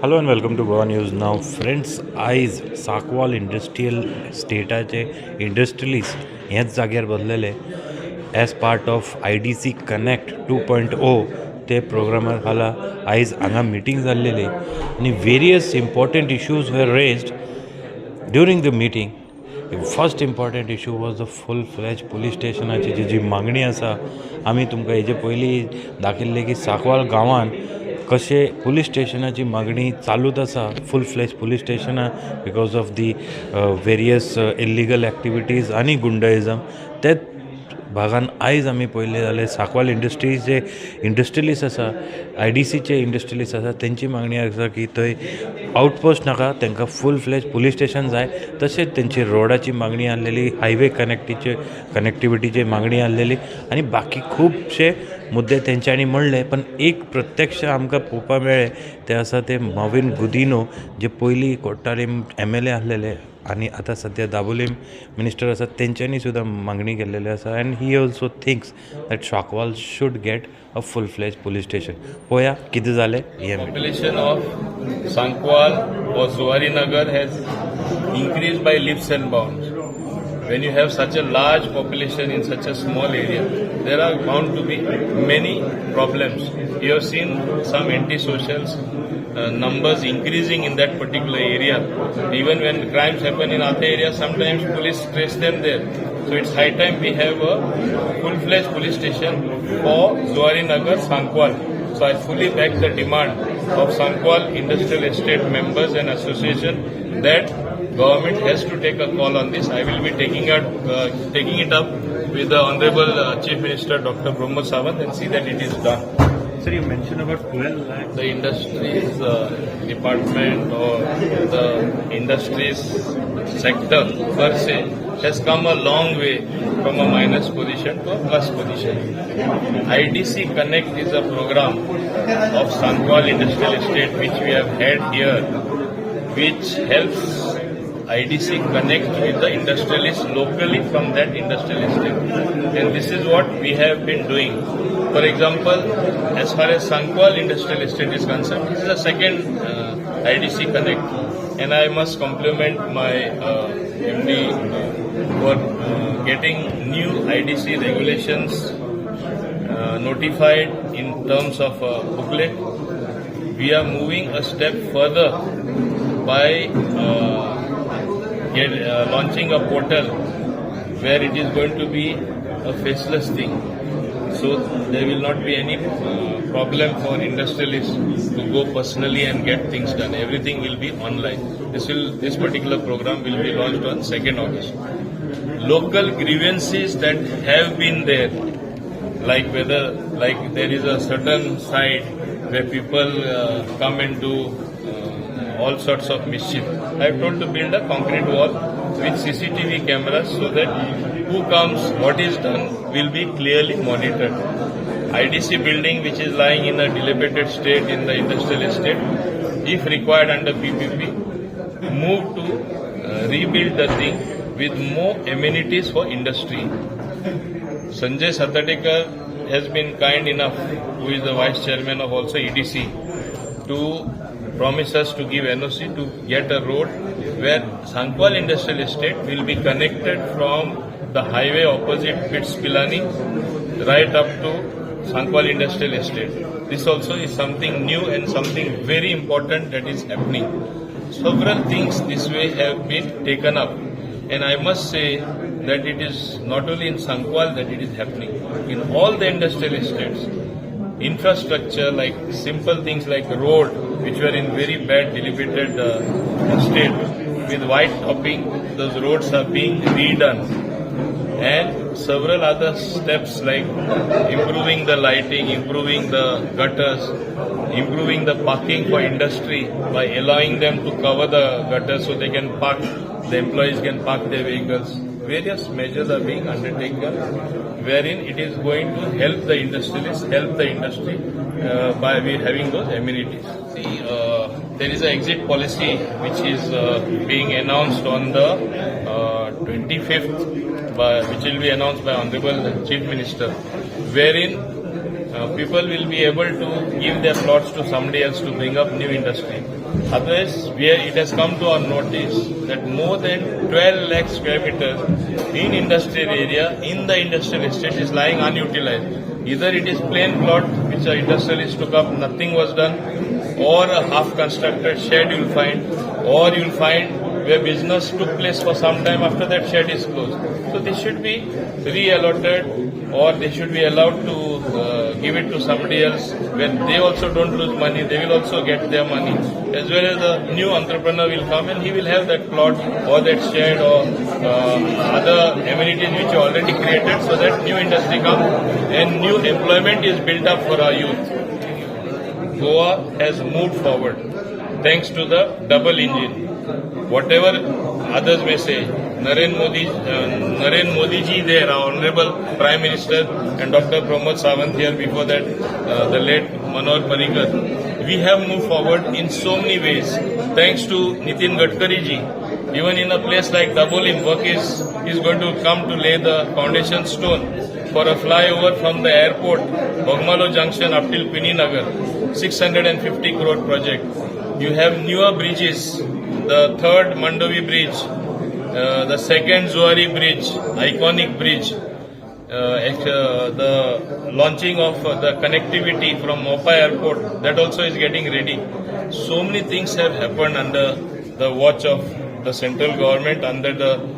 Hello and welcome to Goa News. Now, friends, आयज साकवाल industrial स्टेटाचे industrialist हेच जाग्यार बसलेले as part of IDC Connect 2.0 ते प्रोग्रामार खाला आयज हांगा मिटींग जाल्लेली आनी various important issues were raised during the meeting. First important issue was the full fledged police स्टेशनाची जी मागणी आसा. आमी तुमकां हेजे पयलीं दाखयल्ले की साकवाल गांवांत कशें पुलीस स्टेशनाची मागणी चालूच आसा, फूल फ्लॅज पुलीस स्टेशनां because of the various illegal activities आनी गुंडाइजम. तेच भागान आयज आमी पळयलें जाल्यार साकवाल इंडस्ट्रीचे इंडस्ट्रियलिस्ट आसा, IDCचे इंडस्ट्रियलिस्ट आसा, तेंची मागणी आसा की थंय आउटपोस्ट नाका, तांकां फूल फ्लॅज पुलीस स्टेशन जाय. तशेंच तेंची रोडाची मागणी आसलेली, हायवे कनेक्टिविटीची मागणी आसलेली आनी बाकी खुबशे मुद्दे तेंच्यांनी म्हणले. पण एक प्रत्यक्ष आमकां पळोवपाक मेळ्ळें ते आसा ते मॉविन गुदिनो, जे पयलीं कोट्टारीम MLA आसलेले आनी आतां सद्या दाबोलीम मिनिस्टर आसात, तेंच्यांनी सुद्दां मागणी केल्लेली आसा. And he also thinks that Sakwal should get a full fledged police station. पळोवया कितें जालें हें. Population of Sancoale or Zuarinagar has increased by leaps and bounds. When you have such a large population in such a small area, there are bound to be many problems. You have seen some anti-socials numbers increasing in that particular area. Even when crimes happen in other areas, sometimes police trace them there. So it's high time we have a full-fledged police station for Zuarinagar, Sancoale. So I fully back the demand of Sancoale Industrial Estate members and association that government has to take a call on this. I will be taking it up with the Honorable Chief Minister Dr. Pramod Sawant and see that it is done. Sir, you mentioned about 12 lakhs. The industries department or the industries sector per se has come a long way from a minus position to a plus position. IDC Connect is a program of Sancoale Industrial Estate which we have had here, which helps IDC connect with the industrialists locally from that industrial estate. And this is what we have been doing. For example, as far as Sancoale Industrial Estate is concerned, this is the second IDC Connect. And I must compliment my MD for getting new IDC regulations notified in terms of a booklet. We are moving a step further by launching a portal where it is going to be a faceless thing. So there will not be any problem for industrialists to go personally and get things done. Everything will be online. This particular program will be launched on 2nd August. Local grievances that have been there, like there is a certain site where people come and do all sorts of mischief. I have told to build a concrete wall with CCTV cameras so that who comes, what is done will be clearly monitored. IDC building which is lying in a dilapidated state in the industrial estate, if required under PPP, move to rebuild the thing with more amenities for industry. Sanjay Satatekar has been kind enough, who is the vice chairman of also EDC, to promise us to give NOC to get a road where Sancoale Industrial Estate will be connected from the highway opposite Pits Pilani right up to Sancoale Industrial Estate. This also is something new and something very important that is happening. Several things this way have been taken up, and I must say that it is not only in Sancoale that it is happening. In all the industrial estates, infrastructure like simple things like road which were in very bad dilapidated state with white topping, those roads are being redone, and several other steps like improving the lighting, improving the gutters, improving the parking for industry by allowing them to cover the gutters so they can park, the employees can park their vehicles. Various measures are being undertaken wherein it is going to help the industrialists, help the industry by having those amenities. See, there is an exit policy which is being announced on the 25th, which will be announced by Honorable Chief Minister, wherein people will be able to give their plots to somebody else to bring up new industry. Otherwise, where it has come to our notice that more than 12 lakh square meters in industrial area in the industrial estate is lying unutilized. Either it is plain plot which the industrialist took up, nothing was done, or a half-constructed shed you'll find, or you'll find where business took place for some time after that shed is closed. So this should be re-allotted, or they should be allowed to give it to somebody else where they also don't lose money, they will also get their money, as well as the new entrepreneur will come and he will have that plot or that shed or other amenities which are already created, so that new industry comes and new employment is built up for our youth. Goa has moved forward thanks to the double engine. Whatever others may say, Narendra Modi ji there, our Honorable Prime Minister, and Dr. Pramod Sawant here before that, the late Manohar Parrikar. We have moved forward in so many ways. Thanks to Nitin Gadkari ji, even in a place like Dabolim, work is going to come to lay the foundation stone for a flyover from the airport, Bogmalo Junction up till Pininagar, 650 crore project. You have newer bridges, the third Mandovi bridge, the second Zuari bridge, iconic bridge, the launching of the connectivity from Mopa airport, that also is getting ready. So many things have happened under the watch of the central government, under the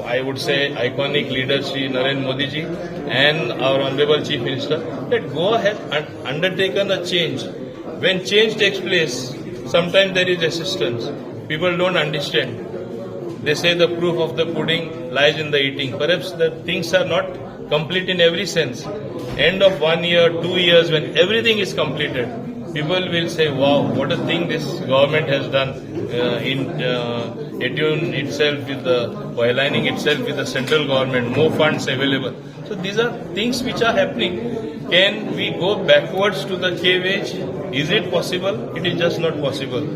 I would say iconic leader Shri Narendra Modi ji and our Honorable Chief Minister, that Goa has undertaken a change. When change takes place, sometimes there is resistance. People don't understand. They say the proof of the pudding lies in the eating. Perhaps the things are not complete in every sense. End of 1 year, 2 years, when everything is completed, people will say, wow, what a thing this government has done in attune itself with by aligning itself with the central government, more funds available. So these are things which are happening. Can we go backwards to the cave age? Is it possible? It is just not possible.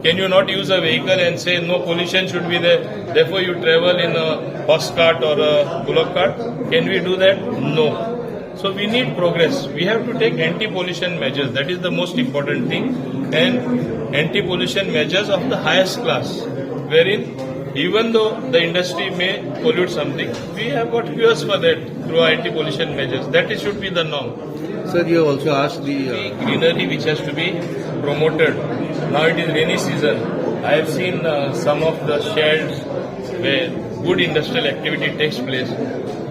Can you not use a vehicle and say no pollution should be there, therefore you travel in a horse cart or a bullock cart? Can we do that? No. So we need progress. We have to take anti-pollution measures. That is the most important thing. And anti-pollution measures of the highest class, wherein even though the industry may pollute something, we have got cures for that through anti-pollution measures. That should be the norm. Sir, you also asked the greenery which has to be promoted. Now it is rainy season. I have seen some of the sheds where good industrial activity takes place.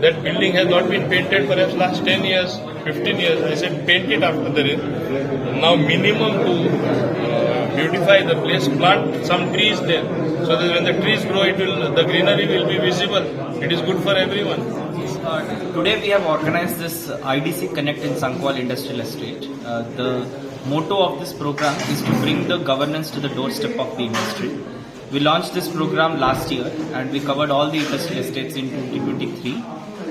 That building has not been painted perhaps last 10 years, 15 years. I said paint it after the rain. Now minimum to beautify the place, plant some trees there, so that when the trees grow, the greenery will be visible. It is good for everyone. Today we have organized this IDC Connect in Sancoale Industrial Estate. The motto of this program is to bring the governance to the doorstep of the industry. We launched this program last year and we covered all the industrial estates in 2023.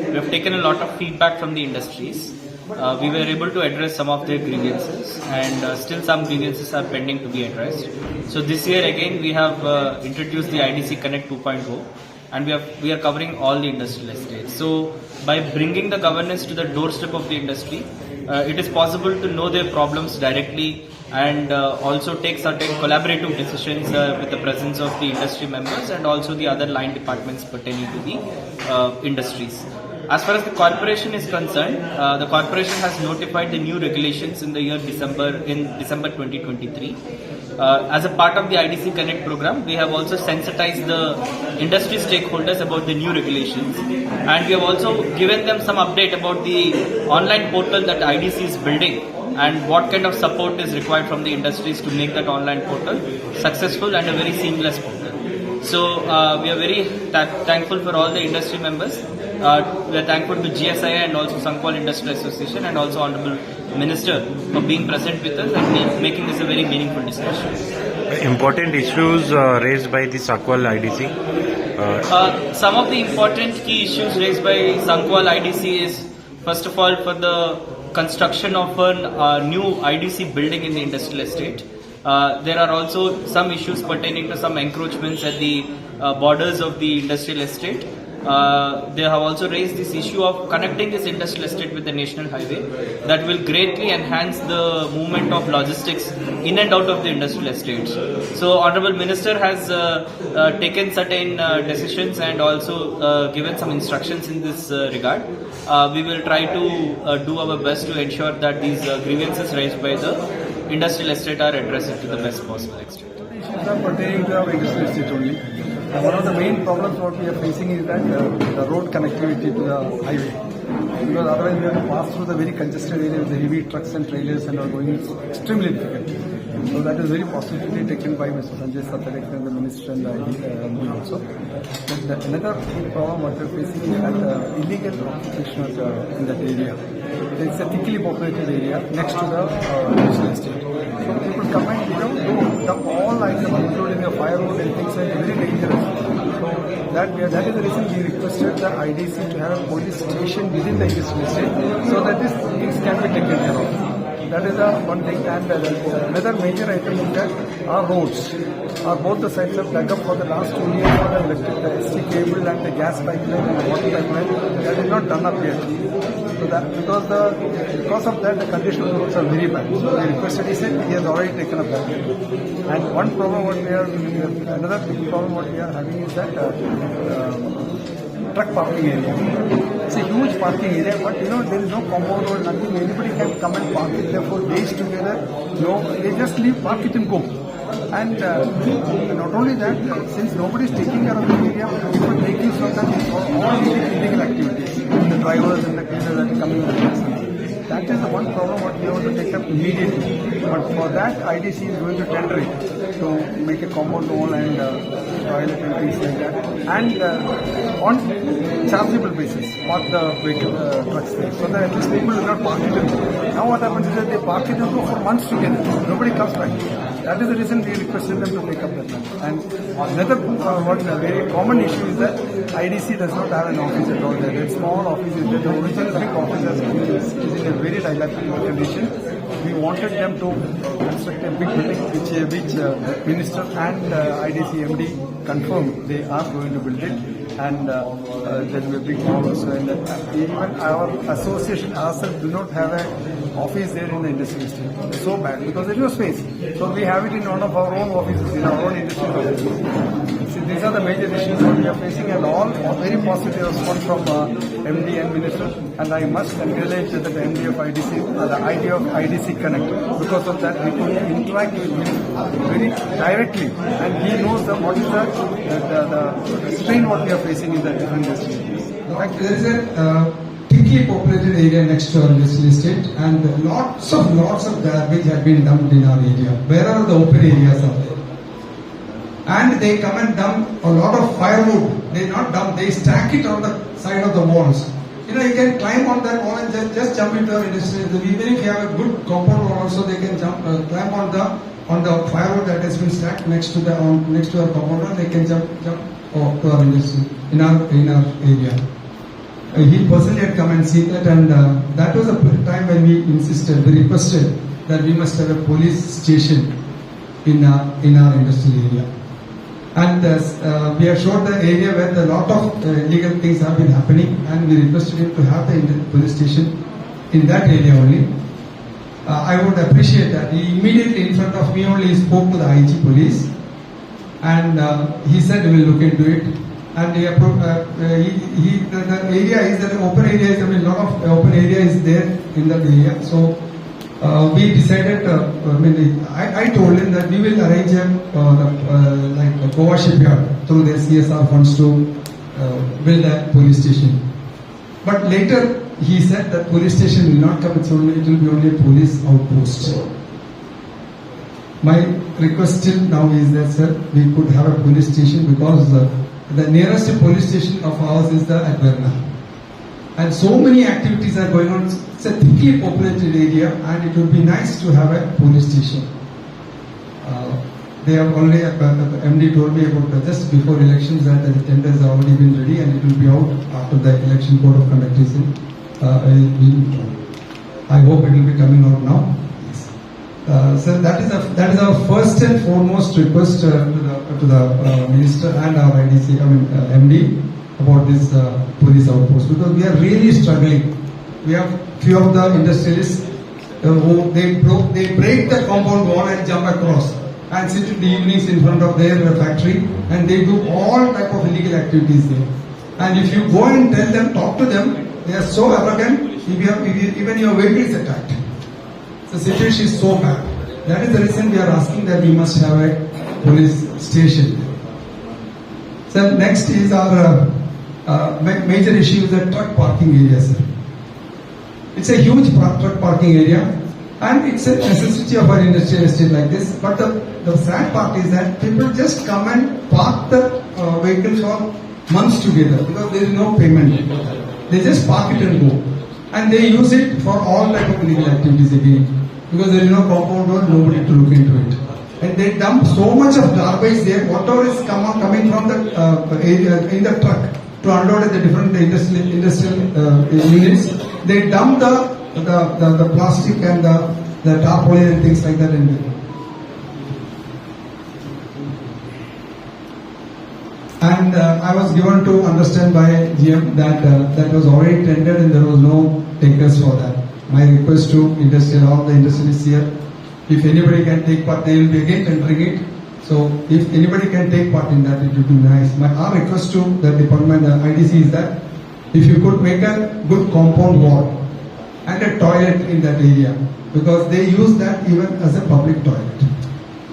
We have taken a lot of feedback from the industries. We were able to address some of their grievances, and still some grievances are pending to be addressed. So this year again we have introduced the IDC Connect 2.0, and we are covering all the industrial estates. So by bringing the governance to the doorstep of the industry, it is possible to know their problems directly and also take certain collaborative decisions with the presence of the industry members and also the other line departments pertaining to the industries. As far as the corporation is concerned, the corporation has notified the new regulations in the year December 2023. As a part of the IDC Connect program, we have also sensitized the industry stakeholders about the new regulations, and we have also given them some update about the online portal that IDC is building and what kind of support is required from the industries to make that online portal successful and a very seamless portal. So we are very thankful for all the industry members. We are thankful to GSI and also Sancoale Industrial Association and also Honorable Minister for being present with us and making this a very meaningful discussion. Important issues raised by the Sancoale IDC? Some of the important key issues raised by Sancoale IDC is, first of all, for the construction of a new IDC building in the industrial estate. There are also some issues pertaining to some encroachments at the borders of the industrial estate, They have also raised this issue of connecting this industrial estate with the national highway that will greatly enhance the movement of logistics in and out of the industrial estates. So Honorable Minister has taken certain decisions and also given some instructions in this regard. We will try to do our best to ensure that these grievances raised by the industrial estate are addressed to the best possible extent. Issues are pertaining to our industrial estate only. One of the main problems what we are facing is that the road connectivity to the highway. Because otherwise we have to pass through the very congested area with the heavy trucks and trailers and are going extremely difficult. So that is very positively taken by Mr. Sanjay Satharik and the Minister and the MD also. But another problem what we are facing is that illegal occupation in that area. It's a thickly populated area next to the industrial estate. So people come and dump all items, including the firewood and things, are very dangerous. So that is the reason we requested the IDC to have a police station within the industrial estate so that these things can be taken care of. That is the one thing. And another major item is that our roads are both the sides of dug up for the last 2 years for the electric, the ST cable and the gas pipeline and the water pipeline. That is not done up yet. So that because of that the condition of the roads are very bad. So we requested, he said he has already taken up that. And one problem what we are, another big problem what we are having is that truck parking area. It's a huge parking area, but there is no compound or nothing. Anybody can come and park it there for days together. They just leave, park it and go. And not only that, since nobody is taking care of the area, people take use of that for all illegal activities. The drivers and the cleaners that are coming with the taxi. That is the one problem what we have to take up immediately. But for that, IDC is going to tender it to make a compound wall and toilet and things like that. And on chargeable basis, park the vehicle trucks there. So that at least people will not park it. Now what happens is that they park it and go for months together. Nobody comes back. That is the reason we requested them to take up that land. And another very common issue is that IDC does not have an office at all there. That small office is there. The original big office is in a very dilapidated condition. We wanted them to construct a big building which Minister and IDC MD confirmed they are going to build it. And there will be a big hall also. And even our association ourselves do not have an office there in the industrial estate. It's so bad because there is no space. So we have it in one of our own offices, in our own industrial offices. See, these are the major issues that we are facing, and all very positive response from MD and Minister. And I must congratulate the MD of IDC, the idea of IDC Connect. Because of that, we could interact with him very directly, and he knows what is the strain what we are facing in the different industries. There is a thickly populated area next to our industrial estate, and lots of garbage have been dumped in our area. Wherever the open areas are there, and they come and dump a lot of firewood. They not dump; they stack it on the side of the walls. You can climb on that wall and just jump into our industrial. Even if you have a good compound wall, also they can climb on the firewood that has been stacked next to our compound wall. They can jump to our industry in our area. He personally had come and seen that, and that was a time when we insisted, we requested that we must have a police station in our industrial area. And we have showed the area where a lot of illegal things have been happening, and we requested him to have the police station in that area only. I would appreciate that. He immediately in front of me only spoke to the IG police, and he said we will look into it. And the area is an open area. A lot of open area is there in that area. So we decided. I told him that we will arrange like a Goa shipyard through the CSR funds to build a police station. But later he said that police station will not come. It will be only a police outpost. My request till now is that, sir, we could have a police station, because the nearest police station of ours is the Adverna. And so many activities are going on. It's a thickly populated area, and it would be nice to have a police station. They have already, MD told me about just before elections that the tenders have already been ready, and it will be out after the election code of conduct is in. I hope it will be coming out now. So that is our first and foremost request to the Minister and our IDC, MD, about this police outpost, because we are really struggling. We have few of the industrialists who they break the compound wall and jump across and sit in the evenings in front of their factory, and they do all type of illegal activities there. And if you go and tell them, talk to them, they are so arrogant. Even your vehicle is attacked. The situation is so bad. That is the reason we are asking that we must have a police station. So next is our major issue is the truck parking area, sir. It's a huge truck parking area, and it's a necessity of our industrial estate like this. But the sad part is that people just come and park the vehicles for months together because there is no payment. They just park it and go, and they use it for all type of illegal activities again because there is no compound wall, nobody to look into it. And they dump so much of garbage there. Whatever is coming from the area in the truck to unload at the different industrial units, they dump the plastic and the tarpaulin and things like that in there. And I was given to understand by GM that that was already tendered and there was no takers for that. My request to all the industrialists here, if anybody can take part, they will be again tendering it. So if anybody can take part in that, it would be nice. Our request to the department, IDC, is that if you could make a good compound wall and a toilet in that area, because they use that even as a public toilet.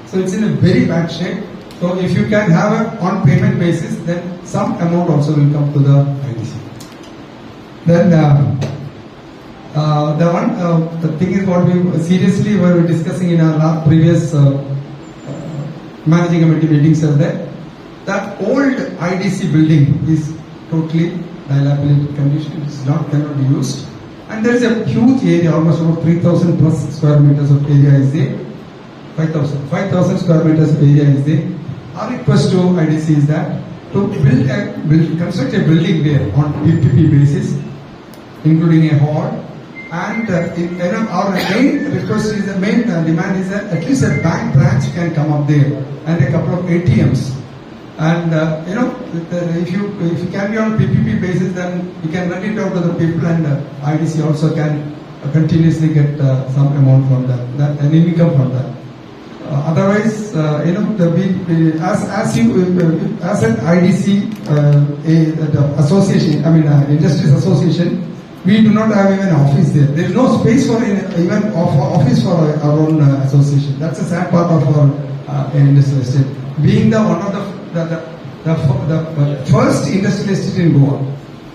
So it's in a very bad shape. So if you can have a on payment basis, then some amount also will come to the IDC. Then the thing is what we seriously were discussing in our previous managing committee meetings are that old IDC building is totally dilapidated condition. It is cannot be used, and there is a huge area, almost about 3,000 plus square meters of area is there. 5,000 square meters of area is there. Our request to IDC is that to construct a building there on PPP basis, including a hall. And our main request is, the main demand is that at least a bank branch can come up there and a couple of ATMs. And if you can be on PPP basis, then you can rent it out to the people, and IDC also can continuously get some amount from that, an income from that. Otherwise, as an IDC association, industries association, we do not have even an office there. There is no space for even office for our own association. That's a sad part of our industrial estate. Being the one of the first industrial estate in Goa.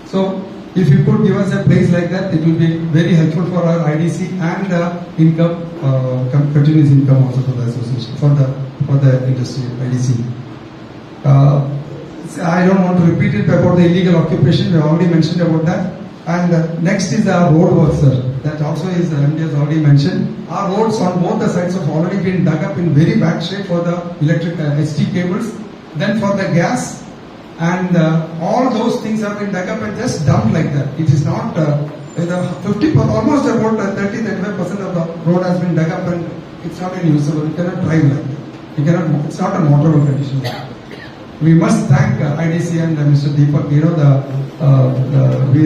So, if you could give us a place like that, it will be very helpful for our IDC and income, continuous income also for the association, for the industry, IDC. I don't want to repeat it about the illegal occupation. We already mentioned about that. And next is our road work, sir. That also is, MD has already mentioned. Our roads on both the sides have already been dug up in very bad shape for the electric HT cables. Then for the gas, and all those things have been dug up and just dumped like that. It is not, almost about 30-35% of the road has been dug up and it's not unusable. You cannot drive like that. It's not a motorable condition. We must thank IDC and Mr. Deepak,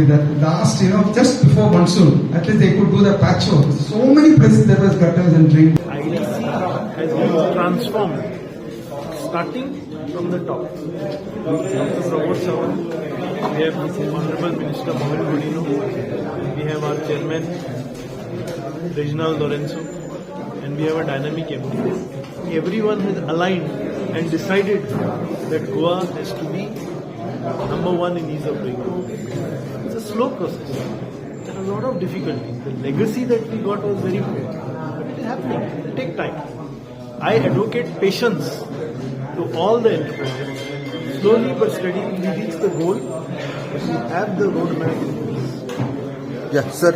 that last, just before monsoon, at least they could do the patchwork. So many places there was gutters and drains. IDC has been transformed, starting from the top. Dr. Pramod Sawan, we have Honorable Minister Mauvin Godinho, we have our Chairman, Reginald Lorenzo, and we have a dynamic MD. Everyone has aligned and decided that Goa has to be #1 in ease of doing business. It's a slow process. There are a lot of difficulties. The legacy that we got was very good, but it is happening. It will take time. I advocate patience to all the enterprises. Slowly but steadily we reach the goal, but we have the roadmap. Yeah, sir.